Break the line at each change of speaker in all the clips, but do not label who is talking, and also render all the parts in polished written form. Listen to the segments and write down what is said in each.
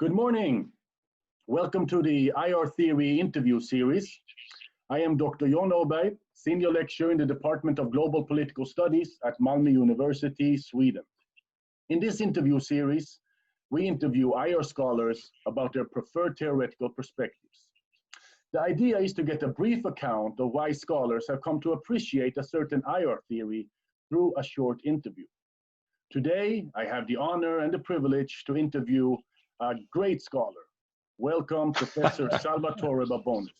Good morning. Welcome to the IR Theory interview series. I am Dr. Jon Aberg, Senior Lecturer in the Department of Global Political Studies at Malmö University, Sweden. In this interview series, we interview IR scholars about their preferred theoretical perspectives. The idea is to get a brief account of why scholars have come to appreciate a certain IR theory through a short interview. Today, I have the honor and the privilege to interview a great scholar. Welcome, Professor Salvatore Babones.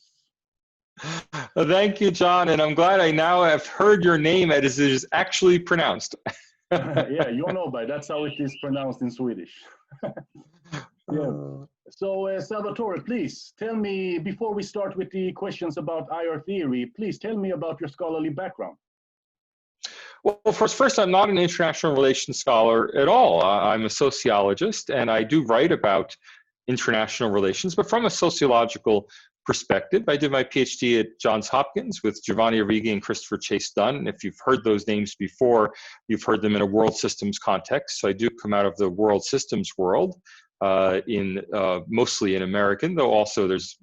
Thank you, John, and I'm glad I now have heard your name as it is actually pronounced.
Yeah, Jon Aberg, that's how it is pronounced in Swedish. Yeah. So, Salvatore, please tell me, before we start with the questions about IR theory, please tell me about your scholarly background.
Well, first, I'm not an international relations scholar at all. I'm a sociologist, and I do write about international relations, but from a sociological perspective. I did my PhD at Johns Hopkins with Giovanni Arrighi and Christopher Chase Dunn. And if you've heard those names before, you've heard them in a world systems context. So I do come out of the world systems world, mostly in American, though also there's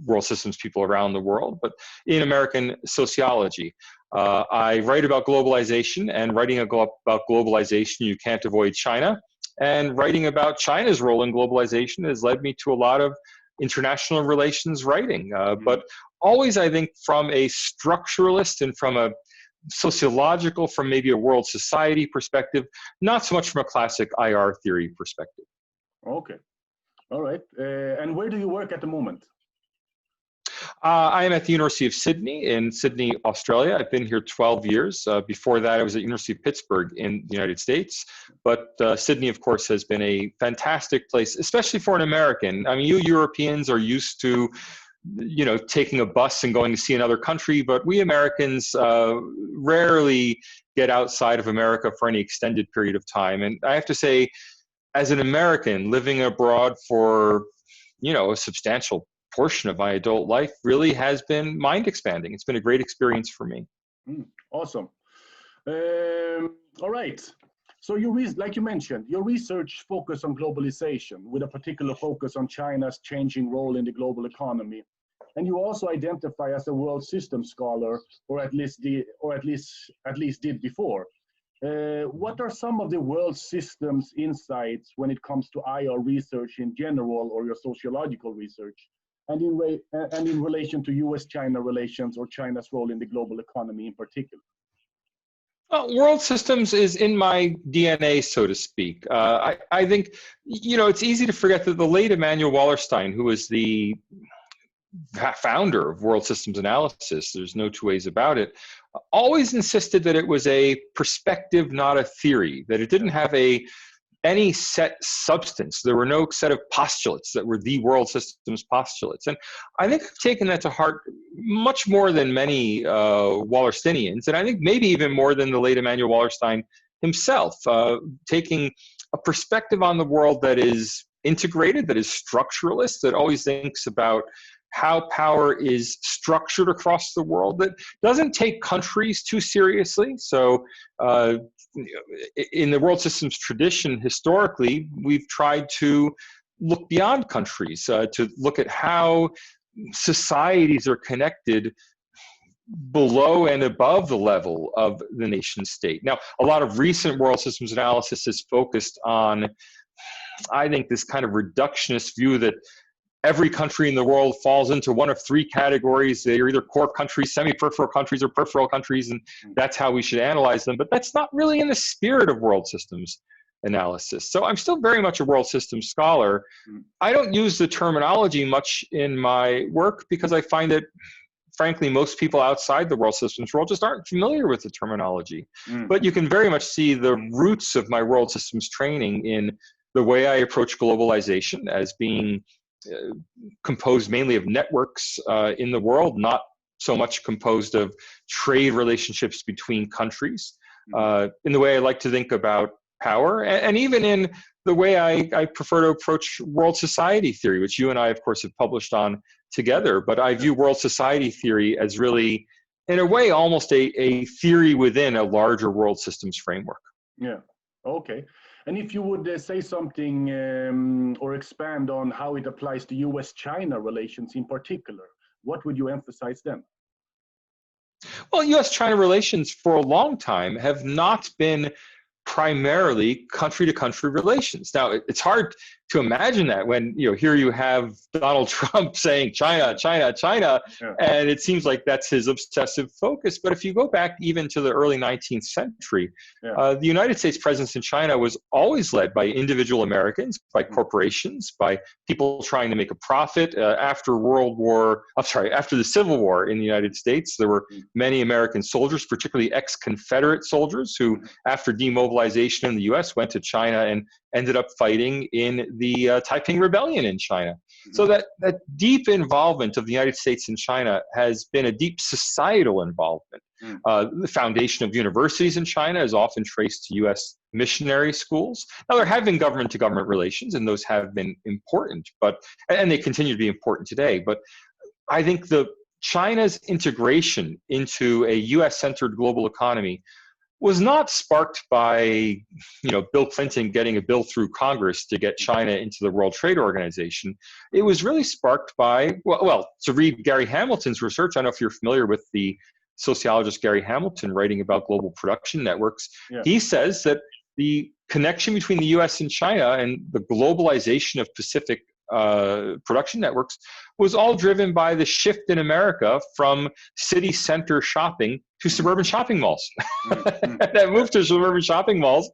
world systems people around the world, but in American sociology. I write about globalization, and writing about globalization, you can't avoid China. And writing about China's role in globalization has led me to a lot of international relations writing. But always, I think, from a structuralist and from a sociological, from maybe a world society perspective, not so much from a classic IR theory perspective.
Okay. All right. And where do you work at the moment?
I am at the University of Sydney in Sydney, Australia. I've been here 12 years. Before that, I was at University of Pittsburgh in the United States. But Sydney, of course, has been a fantastic place, especially for an American. I mean, you Europeans are used to, taking a bus and going to see another country, but we Americans rarely get outside of America for any extended period of time. And I have to say, as an American living abroad for, a substantial portion of my adult life, really has been mind expanding. It's been a great experience for me.
Awesome. All right. So like you mentioned, your research focused on globalization with a particular focus on China's changing role in the global economy. And you also identify as a world system scholar, or at least did before. What are some of the world systems insights when it comes to IR research in general, or your sociological research? And in relation to US-China relations, or China's role in the global economy in particular?
World systems is in my DNA, so to speak. I think, it's easy to forget that the late Emanuel Wallerstein, who was the founder of world systems analysis, there's no two ways about it, always insisted that it was a perspective, not a theory, that it didn't have any set substance. There were no set of postulates that were the world systems postulates. And I think I've taken that to heart much more than many Wallersteinians, and I think maybe even more than the late Emanuel Wallerstein himself, taking a perspective on the world that is integrated, that is structuralist, that always thinks about how power is structured across the world, that doesn't take countries too seriously. So in the world systems tradition, historically, we've tried to look beyond countries, to look at how societies are connected below and above the level of the nation state. Now, a lot of recent world systems analysis is focused on, I think, this kind of reductionist view that every country in the world falls into one of three categories. They're either core countries, semi-peripheral countries, or peripheral countries, and that's how we should analyze them. But that's not really in the spirit of world systems analysis. So I'm still very much a world systems scholar. I don't use the terminology much in my work because I find that, frankly, most people outside the world systems world just aren't familiar with the terminology. But you can very much see the roots of my world systems training in the way I approach globalization as being composed mainly of networks in the world, not so much composed of trade relationships between countries, in the way I like to think about power, and even in the way I prefer to approach world society theory, which you and I, of course, have published on together. But I view world society theory as really, in a way, almost a theory within a larger world systems framework.
Yeah, okay. And if you would say something or expand on how it applies to US-China relations in particular, what would you emphasize then?
Well, US-China relations for a long time have not been primarily country-to-country relations. Now, it's hard to imagine that when here you have Donald Trump saying China, China, China, and it seems like that's his obsessive focus. But if you go back even to the early 19th century, the United States presence in China was always led by individual Americans, by corporations, by people trying to make a profit. After the Civil War in the United States, there were many American soldiers, particularly ex-Confederate soldiers, who, after demobilization in the US, went to China and ended up fighting in the Taiping Rebellion in China. So that deep involvement of the United States in China has been a deep societal involvement. The foundation of universities in China is often traced to US missionary schools. Now, there have been government-to-government relations, and those have been important, and they continue to be important today. But I think China's integration into a US-centered global economy was not sparked by Bill Clinton getting a bill through Congress to get China into the World Trade Organization. It was really sparked by, well, to read Gary Hamilton's research, I don't know if you're familiar with the sociologist Gary Hamilton writing about global production networks. He says that the connection between the US and China and the globalization of Pacific production networks was all driven by the shift in America from city center shopping to suburban shopping malls. That move to suburban shopping malls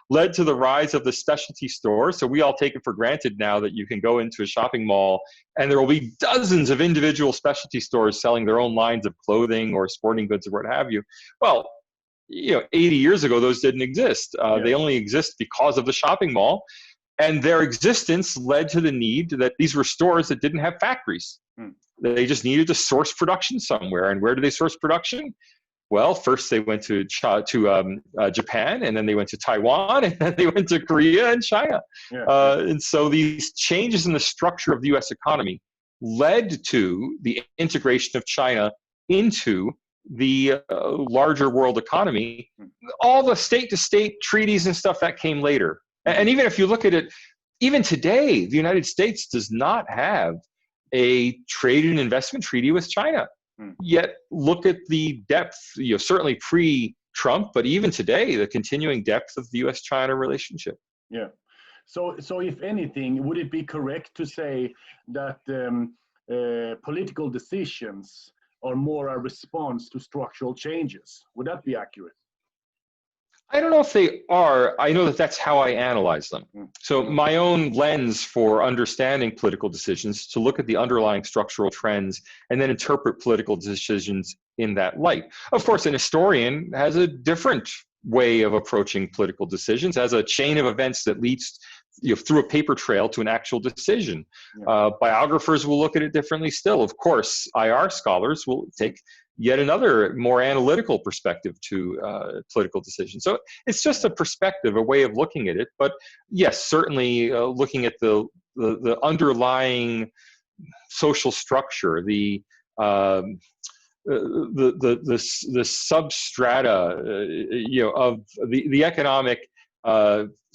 led to the rise of the specialty store. So we all take it for granted now that you can go into a shopping mall and there will be dozens of individual specialty stores selling their own lines of clothing or sporting goods or what have you. Well, 80 years ago, those didn't exist. They only exist because of the shopping mall. And their existence led to the need that these were stores that didn't have factories. They just needed to source production somewhere. And where do they source production? Well, first they went to Japan, and then they went to Taiwan, and then they went to Korea and China. And so these changes in the structure of the US economy led to the integration of China into the larger world economy. All the state-to-state treaties and stuff that came later. And even if you look at it, even today, the United States does not have a trade and investment treaty with China. Yet look at the depth, certainly pre-Trump, but even today, the continuing depth of the US-China relationship.
Yeah. So if anything, would it be correct to say that political decisions are more a response to structural changes? Would that be accurate?
I don't know if they are. I know that that's how I analyze them. So my own lens for understanding political decisions is to look at the underlying structural trends and then interpret political decisions in that light. Of course, an historian has a different way of approaching political decisions, as a chain of events that leads through a paper trail to an actual decision. Biographers will look at it differently still. Of course, IR scholars will take yet another more analytical perspective to political decisions. So it's just a perspective, a way of looking at it. But yes, certainly looking at the underlying social structure, the substrata, of the economic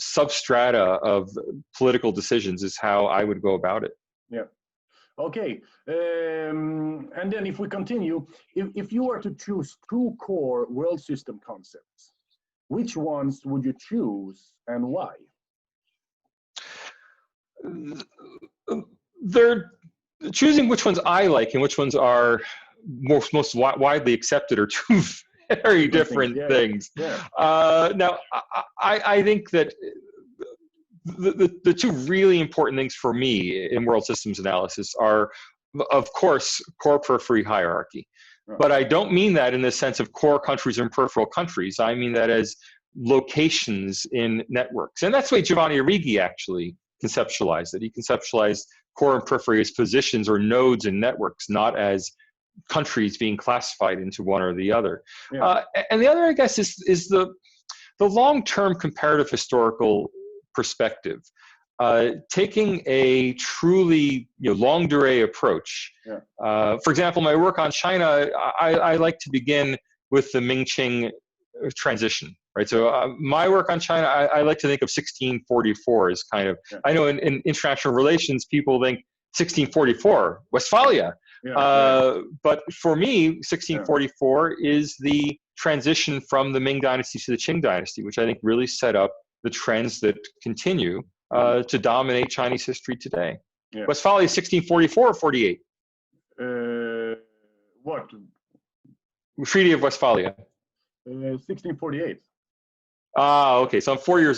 substrata of political decisions is how I would go about it.
Yeah. Okay, and then if we continue, if you were to choose two core world system concepts, which ones would you choose and why?
They're choosing which ones I like and which ones are most widely accepted are two very different things. Now, I think that the two really important things for me in world systems analysis are, of course, core periphery hierarchy. But I don't mean that in the sense of core countries and peripheral countries. I mean that as locations in networks. And that's the way Giovanni Arrighi actually conceptualized it. He conceptualized core and periphery as positions or nodes in networks, not as countries being classified into one or the other. And the other, I guess, is the long-term comparative historical perspective, taking a truly longue durée approach. For example, my work on China, I like to begin with the Ming-Qing transition, right? So my work on China, I like to think of 1644 as kind of, I know in international relations, people think 1644, Westphalia. But for me, 1644 is the transition from the Ming Dynasty to the Qing Dynasty, which I think really set up the trends that continue to dominate Chinese history today. Westphalia is 1644 or 48?
What?
Treaty of Westphalia.
1648.
Ah, okay. So I'm 4 years off.